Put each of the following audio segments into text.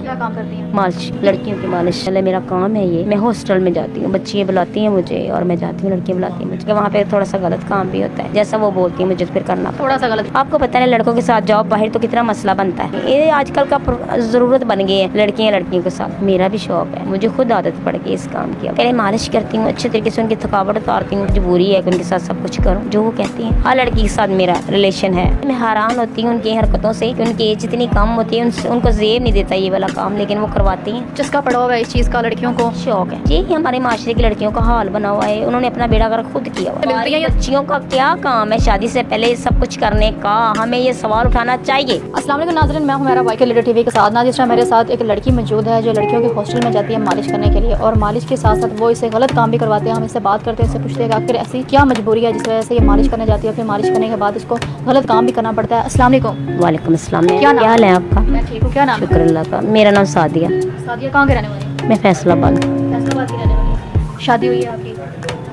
क्या काम करती हैं? मालिश, लड़कियों की मालिश मेरा काम है ये। मैं हॉस्टल में जाती हूँ, बच्चियाँ बुलाती हैं मुझे और मैं जाती हूँ, लड़कियाँ बुलाती हैं मुझे। वहाँ पे थोड़ा सा गलत काम भी होता है, जैसा वो बोलती है मुझे फिर करना। थोड़ा सा गलत? आपको पता है लड़कों के साथ जाओ बाहर तो कितना मसला बनता है। ये आजकल का जरूरत बन गई है लड़कियों के साथ। मेरा भी शौक है, मुझे खुद आदत पड़ गई इस काम की। पहले मालिश करती हूँ, अच्छे तरीके से उनकी थकावट उतारती हूँ। मजबूरी है कि उनके साथ सब कुछ करूँ जो वो कहती है। हर लड़की के साथ मेरा रिलेशन है। मैं हैरान होती हूँ उनकी हरकतों से कि उनकी एज इतनी कम होती है, उनको जेब नहीं देता ये वाला काम, लेकिन वो करवाती हैं। जिसका पड़ा हुआ है इस चीज़ का लड़कियों को शौक है। यही हमारे माशरे की लड़कियों का हाल बना हुआ है, उन्होंने अपना बेड़ा गर्क खुद किया हुआ है। बच्चियों का क्या काम है शादी से पहले सब कुछ करने का? हमें ये सवाल उठाना चाहिए। अस्सलाम वालेकुम नाज़रीन, मैं हूं मेरा वाइके लीडर टीवी के साथ। नाज़रीन, मेरे साथ एक लड़की मौजूद है जो लड़कियों के हॉस्टल में जाती है मालिश करने के लिए, और मालिश के साथ साथ वो इसे गलत काम भी करवाते हैं। हम इससे बात करते हैं, इससे पूछते हैं कि आखिर ऐसी क्या मजबूरी है जिस वजह से ये मालिश करने जाती है, फिर मालिश करने के बाद इसको गलत काम भी करना पड़ता है। अस्सलाम वालेकुम। वालेकुम अस्सलाम। क्या हाल है आपका? मैं ठीक हूँ। क्या नाम? शुक्र अल्लाह का। मेरा नाम सादिया। सादिया कहाँ के रहने वाली? मैं फैसलाबाद। फैसलाबाद की रहने वाली। शादी हुई है आपकी?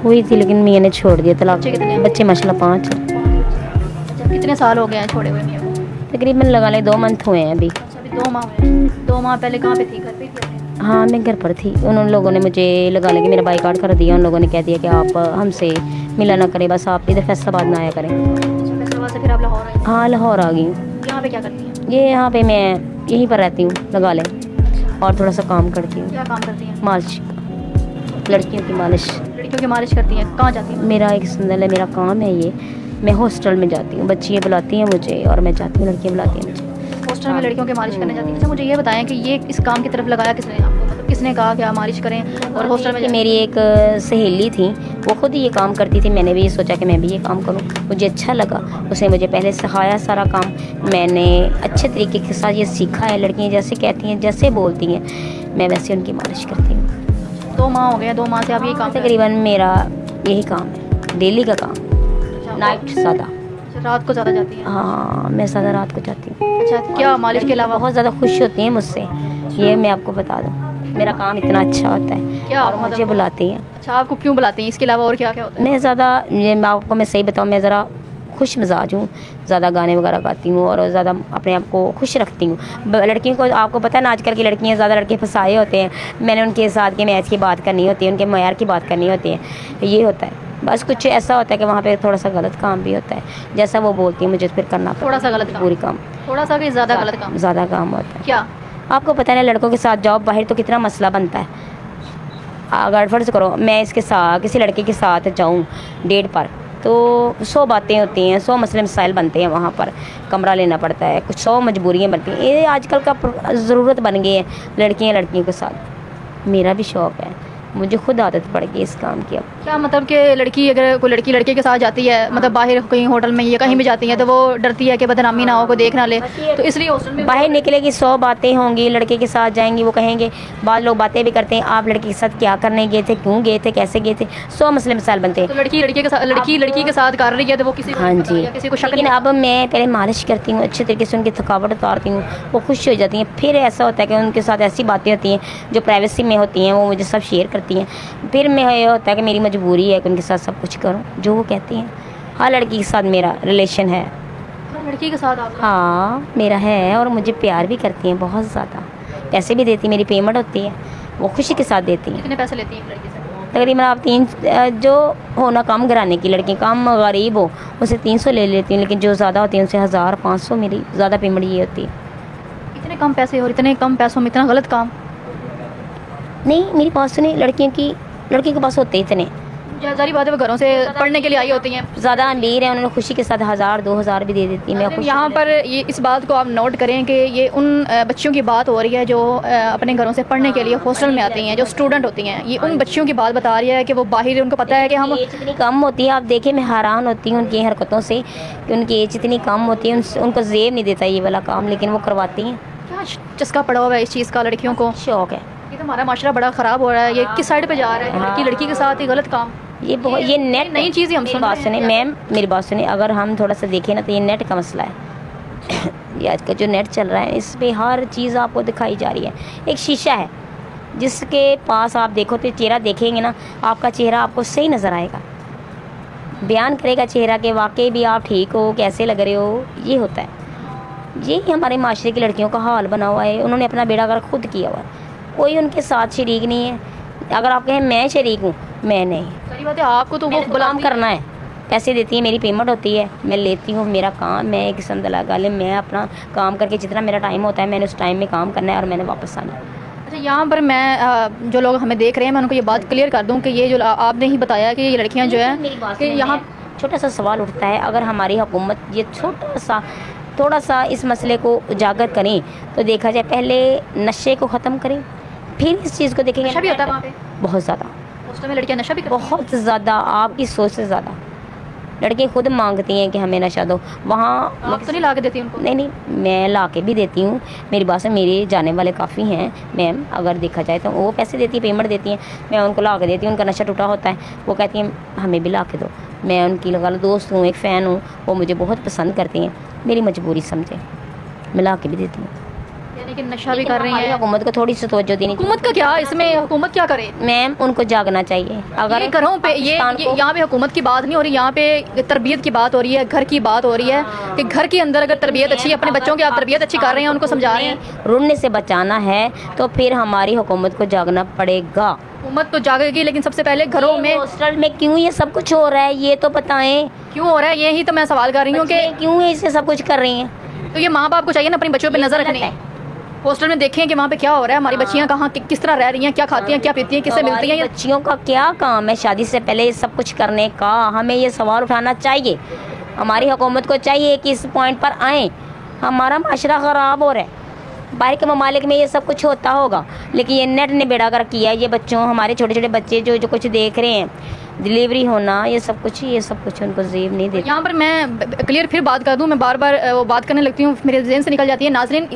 हुई थी लेकिन मियाँ ने छोड़ दिया तलाक। बच्चे कितने? बच्चे माशाल्लाह 5। अच्छा, कितने साल हो गए हैं छोड़े हुए मियाँ को? तकरीबन लगा ले 2 मंथ हुए हैं अभी। अच्छा, अभी 2 माह हुए हैं। 2 माह पहले कहाँ पे थी? घर पे थी? हाँ मैं घर पर थी। उन लोगों ने मुझे लगा ले कि मेरा बाइकआउट कर दिया। उन लोगों ने कह दिया कि आप हमसे मिला ना करें, बस आप इधर फैसलाबाद ना आया करें। अच्छा, फैसलाबाद से फिर आप लाहौर आई? हाँ लाहौर आ गई हूँ। यहाँ पे क्या करती हैं? ये यहाँ पे मैं यहीं पर रहती हूँ लगा ले, और थोड़ा सा काम करती हूँ। क्या काम करती हैं? मालिश, लड़कियों की मालिश। लड़कियों की मालिश करती हैं। कहाँ जाती हैं? मेरा एक संदल है, मेरा काम है ये। मैं हॉस्टल में जाती हूँ, बच्चियाँ बुलाती हैं मुझे और मैं जाती हूँ, लड़कियाँ बुलाती हैं मुझे। हॉस्टल में लड़कियों की मालिश करने जाती हैं। अच्छा, मुझे ये बताएं कि ये इस काम की तरफ लगाया किसने आपको? मतलब किसने कहा कि आप मालिश करें और हॉस्टल में? मेरी एक सहेली थी, वो खुद ही ये काम करती थी। मैंने भी ये सोचा कि मैं भी ये काम करूँ, मुझे अच्छा लगा। उसने मुझे पहले सिखाया सारा काम, मैंने अच्छे तरीके के साथ ये सीखा है। लड़कियाँ जैसे कहती हैं, जैसे बोलती हैं, मैं वैसे उनकी मालिश करती हूँ। 2 माह हो गए। 2 माह से आप ये काम? तकरीबन मेरा यही काम है, डेली का काम। नाइट ज़्यादा। रात को ज़्यादा जाती हैं? हाँ मैं ज़्यादा रात को जाती हूँ। अच्छा, क्या मालिश के अलावा? बहुत ज़्यादा खुश होती हैं मुझसे, ये मैं आपको बता दूँ। मेरा काम इतना अच्छा होता है क्या और मुझे बुलाती हैं। अच्छा, आपको क्यों बुलाती हैं? इसके अलावा और क्या क्या होता है? मैं ज़्यादा, ये मैं आपको मैं सही बताऊँ, मैं ज़रा खुश मिजाज हूँ, ज़्यादा गाने वगैरह गाती हूँ और ज़्यादा अपने आप को खुश रखती हूँ। लड़कियों को आपको पता है ना, आजकल की लड़कियाँ ज़्यादा लड़के फंसाए होते हैं। मैंने उनके साथ के मैच की बात करनी होती है, उनके मयार की बात करनी होती है, ये होता है। बस कुछ ऐसा होता है कि वहाँ पे थोड़ा सा गलत काम भी होता है, जैसा वो बोलती है मुझे फिर करना पड़ता है। थोड़ा सा गलत काम? पूरी काम थोड़ा सा कि ज़्यादा गलत काम? ज़्यादा काम होता है। क्या? आपको पता है ना लड़कों के साथ जाओ बाहर तो कितना मसला बनता है। अगर फ़र्ज़ करो मैं इसके साथ किसी लड़के के साथ जाऊँ डेट पर, तो 100 बातें होती हैं, 100 मसले मसाइल बनते हैं। वहाँ पर कमरा लेना पड़ता है, कुछ 100 मजबूरियाँ बनती हैं। ये आजकल का ज़रूरत बन गई है लड़कियों के साथ। मेरा भी शौक है, मुझे खुद आदत पड़ गई इस काम की। अब क्या मतलब कि लड़की, अगर कोई लड़की लड़के के साथ जाती है, मतलब बाहर कहीं होटल में या कहीं भी जाती है, तो वो डरती है कि बदनामी ना हो, कोई देख ना ले, तो इसलिए हॉस्टल में बाहर निकलेगी 100 बातें होंगी। लड़के के साथ जाएंगी, वो कहेंगे, बाद लोग बातें भी करते हैं, आप लड़के के साथ क्या करने गए थे, क्यों गए थे, कैसे गए थे, 100 मसले मसाइल बनते हैं। तो लड़की लड़की के साथ कर रही है तो वो किसी हाँ जी, किसी को शक लेकिन अब मैं पहले मालिश करती हूँ, अच्छे तरीके से उनकी थकावट उतारती हूँ, वो खुश हो जाती हैं। फिर ऐसा होता है कि उनके साथ ऐसी बातें होती हैं जो प्राइवेसी में होती हैं, वो मुझे सब शेयर करती हैं। फिर मैं ये होता है कि मेरी मजबूरी है कि उनके साथ सब कुछ करूं जो वो कहती हैं। हर लड़की के साथ मेरा रिलेशन है। हर लड़की के साथ आपका? हाँ मेरा है, और मुझे प्यार भी करती हैं बहुत ज़्यादा, पैसे भी देती, मेरी पेमेंट होती है, वो खुशी के साथ देती हैं। कितने पैसे लेती हैं एक लड़की से? तकरीबन आप 3, जो हो ना कम घराने की लड़की, कम गरीब हो, उसे 300 ले लेती हूँ, लेकिन जो ज़्यादा होती है उनसे 1000-500 मेरी ज़्यादा पेमेंट ये होती है। इतने कम पैसे और इतने कम पैसों में इतना गलत काम? नहीं मेरी पास नहीं, लड़की के पास होते इतने। जारी बात है, वो घरों से पढ़ने के लिए आई होती हैं, ज़्यादा अमीर हैं, उन्होंने खुशी के साथ 1000-2000 भी दे देती है। मैं यहाँ पर ये इस बात को आप नोट करें कि ये उन बच्चियों की बात हो रही है जो अपने घरों से पढ़ने के लिए हॉस्टल में आती हैं, जो स्टूडेंट होती हैं। ये उन बच्चियों की बात बता रही है कि वो बाहर, उनको पता है कि हम इतनी कम होती है। आप देखिए मैं हैरान होती हूँ उनकी हरकतों से कि उनकी एज इतनी कम होती है, उनको जेब नहीं देता ये वाला काम, लेकिन वो करवाती हैं। क्या चस्का पड़ा हुआ है इस चीज़ का लड़कियों को? शौक है। ये तो हमारा माशरा बड़ा ख़राब हो रहा है। ये किस साइड पे जा रहा है? लड़की लड़की के साथ ये गलत काम, ये नेट नई चीज़ ही हम सुन बात सुने मैम, मेरी बात सुने। अगर हम थोड़ा सा देखें ना तो ये नेट का मसला है। ये आज का जो नेट चल रहा है, इस पे हर चीज़ आपको दिखाई जा रही है। एक शीशा है जिसके पास आप देखो तो चेहरा देखेंगे ना, आपका चेहरा आपको सही नज़र आएगा, बयान करेगा चेहरा के वाकई भी आप ठीक हो, कैसे लग रहे हो, ये होता है। यही हमारे माशरे की लड़कियों का हाल बना हुआ है। उन्होंने अपना बेड़ा गर्क खुद किया हुआ है, कोई उनके साथ शरीक नहीं है। अगर आप कहें मैं शरीक हूँ, मैं नहीं। सही बात है, आपको तो वो गुलाम करना है, पैसे देती है, मेरी पेमेंट होती है, मैं लेती हूँ, मेरा काम, मैं एक किस्म दला गाले, मैं अपना काम करके जितना मेरा टाइम होता है मैंने उस टाइम में काम करना है और मैंने वापस आना है। अच्छा, यहाँ पर मैं जो लोग हमें देख रहे हैं मैं उनको ये बात क्लियर कर दूँ कि ये जो आपने ही बताया कि ये लड़कियाँ जो है कि यहाँ छोटा सा सवाल उठता है, अगर हमारी हुकूमत ये थोड़ा सा इस मसले को उजागर करें तो देखा जाए, पहले नशे को ख़त्म करें फिर इस चीज़ को देखेंगे। नशा भी होता है वहाँ पे बहुत ज़्यादा, हॉस्टल में लड़कियाँ नशा भी करती हैं? बहुत ज़्यादा, आपकी सोच से ज़्यादा। लड़के खुद मांगती हैं कि हमें नशा दो। वहाँ आप तो नहीं ला के देती उनको? नहीं, मैं ला के भी देती हूँ। मेरी बात से मेरे जाने वाले काफ़ी हैं मैम, अगर देखा जाए तो वो पैसे देती हैं, पेमेंट देती हैं, मैं उनको ला के देती हूँ। उनका नशा टूटा होता है, वो कहती हैं हमें भी ला के दो। मैं उनकी लगा लो दोस्त हूँ, एक फ़ैन हूँ, वो मुझे बहुत पसंद करती हैं, मेरी मजबूरी समझे मैं ला के भी देती हूँ। यानी कि नशा भी कर रही है। हुकूमत को थोड़ी सी तवज्जो देनी। हुकूमत का क्या इसमें, हुकूमत क्या करे? मैम उनको जागना चाहिए। अगर ये घरों पे ये यहाँ पे हुकूमत की बात नहीं हो रही, यहाँ पे तरबियत की बात हो रही है, घर की बात हो रही है कि घर के अंदर अगर तरबियत अच्छी है, अपने बच्चों की आप तरबियत अच्छी कर रहे हैं, उनको समझा रहे हैं, रुड़ने से बचाना है तो फिर हमारी हुकूमत को जागना पड़ेगा। हुकूमत तो जागेगी, लेकिन सबसे पहले घरों में हॉस्टल में क्यों ये सब कुछ हो रहा है ये तो बताएं। क्यों हो रहा है, यही तो मैं सवाल कर रही हूँ कि क्यों है इससे सब कुछ कर रही हैं। तो ये माँ बाप को चाहिए ना अपने बच्चों पे नजर रखनी। हॉस्टल में देखें कि वहाँ पे क्या हो रहा है, हमारी बच्चियाँ कहाँ किस तरह रह रही हैं, क्या खाती हैं, क्या पीती हैं, किससे मिलती हैं। बच्चियों का क्या काम है शादी से पहले ये सब कुछ करने का? हमें ये सवाल उठाना चाहिए, हमारी हुकूमत को चाहिए कि इस पॉइंट पर आएँ। हमारा माशरा ख़राब हो रहा है, बाहर के ममालिक में ये सब कुछ होता होगा, लेकिन ये नेट ने बेड़ा गर्क किया है। ये बच्चों, हमारे छोटे छोटे बच्चे जो कुछ देख रहे हैं, डिलीवरी होना, ये सब कुछ उनको ज़ेब नहीं देता। यहाँ पर मैं क्लियर फिर बात कर दूँ, मैं बार बार वो बात करने लगती हूँ, मेरे जहन से निकल जाती है। नाज़रीन,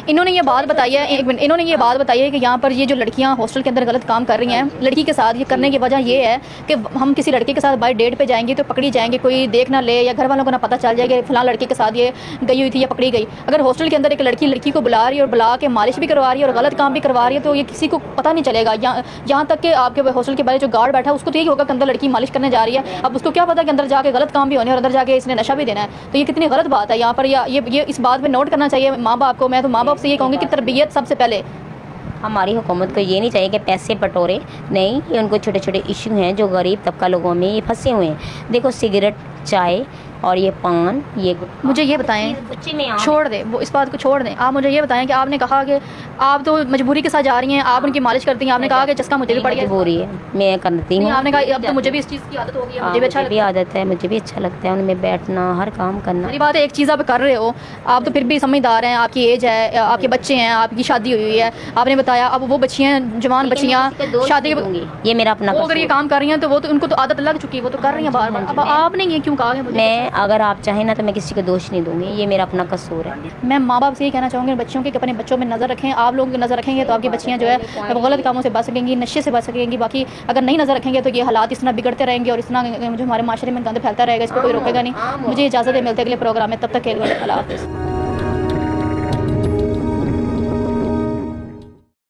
इन्होंने ये बात बताई है, एक मिनट, इन्होंने ये बात बताई है कि यहाँ पर ये जो लड़कियाँ हॉस्टल के अंदर गलत काम कर रही हैं लड़की के साथ, ये करने की वजह ये है कि हम किसी लड़के के साथ बाई डेट पे जाएंगे तो पकड़ी जाएंगे, कोई देख ना ले, या घर वालों को ना पता चल जाएगा कि फ़लाँ लड़के के साथ ये गई हुई थी या पकड़ी गई। अगर हॉस्टल के अंदर एक लड़की को बुला रही है और बुला के मालिश भी करवा रही है और गलत काम भी करवा रही है, तो ये किसी को पता नहीं चलेगा। यहाँ तक कि आपके हॉस्टल के बारे जो गार्ड बैठा है उसको तो यही होगा कि अंदर लड़की मालिश करने जा रही है, अब उसको क्या पता कि अंदर जाके गलत काम भी होने और अंदर जाके इसने नशा भी देना है। तो ये कितनी गलत बात है यहाँ पर, ये इस बात पे नोट करना चाहिए माँ बाप को। मैं तो माँ बाप से ये कहूँगी कि तरबियत सबसे पहले। हमारी हुकूमत को ये नहीं चाहिए कि पैसे बटोरे, नहीं, ये उनको छोटे छोटे इशू हैं जो गरीब तबका लोगों में ये फंसे हुए हैं। देखो सिगरेट, चाय और ये पान, ये मुझे ये बताएं, छोड़ दें वो, इस बात को छोड़ दें। आप मुझे ये बताएं कि आपने कहा कि आप तो मजबूरी के साथ जा रही हैं, आप उनकी मालिश करती हैं, आपने कहा कि चस्का मुझे भी पड़ गया, मजबूरी है, मैं करती हूँ। आपने कहा अब तो मुझे भी इस चीज़ की आदत हो गई है, मुझे भी अच्छा भी आदत है, मुझे भी अच्छा लगता है उनमें बैठना, हर काम करना। मेरी बात है, एक चीज़ आप कर रहे हो, आप तो फिर भी समझदार हैं, आपकी एज है, आपके बच्चे हैं, आपकी शादी हुई है, आपने बताया। अब वो बच्चियाँ, जवान बच्चियाँ शादी, ये मेरा अपना, अगर ये काम कर रही हैं तो वो तो उनको तो आदत लग चुकी है, वो तो कर रही हैं बार बार। अब आपने ये क्यों कहा? मैं, अगर आप चाहें ना तो मैं किसी को दोष नहीं दूंगी, ये मेरा अपना कसूर है। मैं माँ बाप से ये कहना चाहूँगी बच्चों के, अपने बच्चों में नज़र रखें। आप लोग नज़र रखेंगे तो आपकी बच्चियाँ जो है वो गलत कामों से बच सकेंगी, नशे से बच सकेंगी। बाकी अगर नहीं नज़र रखेंगे तो ये हालात इस तरह बिगड़ते रहेंगे और इस तरह जो हमारे माशरे में गंद फैलता रहेगा, इसको कोई रोकेगा नहीं। मुझे इजाज़त है, मिलते अगले प्रोग्राम में, तब तक के लिए अल्लाह हाफ़िज़।